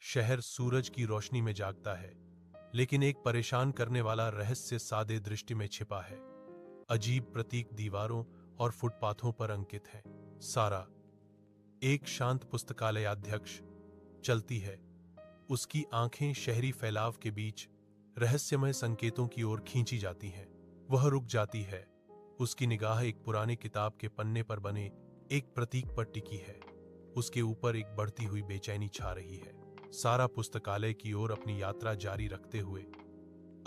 शहर सूरज की रोशनी में जागता है, लेकिन एक परेशान करने वाला रहस्य सादे दृष्टि में छिपा है। अजीब प्रतीक दीवारों और फुटपाथों पर अंकित हैं। सारा, एक शांत पुस्तकालयाध्यक्ष, चलती है। उसकी आंखें शहरी फैलाव के बीच रहस्यमय संकेतों की ओर खींची जाती हैं। वह रुक जाती है। उसकी निगाह एक पुरानी किताब के पन्ने पर बने एक प्रतीक पर टिकी है। उसके ऊपर एक बढ़ती हुई बेचैनी छा रही है। सारा पुस्तकालय की ओर अपनी यात्रा जारी रखते हुए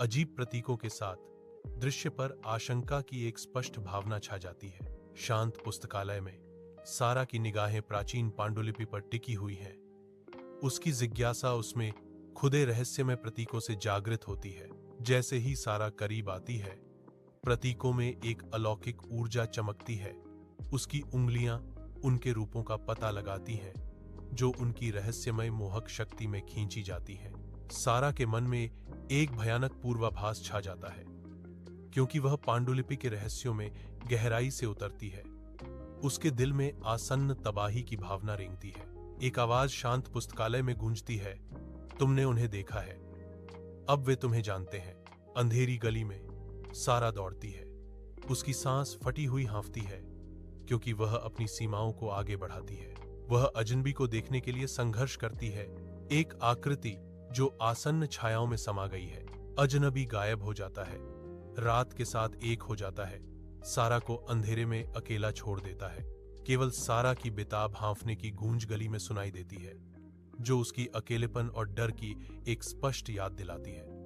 अजीब प्रतीकों के साथ दृश्य पर आशंका की एक स्पष्ट भावना छा जाती है। शांत पुस्तकालय में सारा की निगाहें प्राचीन पांडुलिपि पर टिकी हुई हैं। उसकी जिज्ञासा उसमें खुदे रहस्यमय प्रतीकों से जागृत होती है। जैसे ही सारा करीब आती है, प्रतीकों में एक अलौकिक ऊर्जा चमकती है। उसकी उंगलियां उनके रूपों का पता लगाती हैं, जो उनकी रहस्यमय मोहक शक्ति में खींची जाती हैं। सारा के मन में एक भयानक पूर्वाभास छा जाता है, क्योंकि वह पांडुलिपि के रहस्यों में गहराई से उतरती है। उसके दिल में आसन्न तबाही की भावना रेंगती है। एक आवाज शांत पुस्तकालय में गूंजती है, तुमने उन्हें देखा है, अब वे तुम्हें जानते हैं। अंधेरी गली में सारा दौड़ती है। उसकी सांस फटी हुई हांफती है, क्योंकि वह अपनी सीमाओं को आगे बढ़ाती है। वह अजनबी को देखने के लिए संघर्ष करती है, एक आकृति जो आसन्न छायाओं में समा गई है। अजनबी गायब हो जाता है, रात के साथ एक हो जाता है, सारा को अंधेरे में अकेला छोड़ देता है। केवल सारा की बेताब हांफने की गूंज गली में सुनाई देती है, जो उसकी अकेलेपन और डर की एक स्पष्ट याद दिलाती है।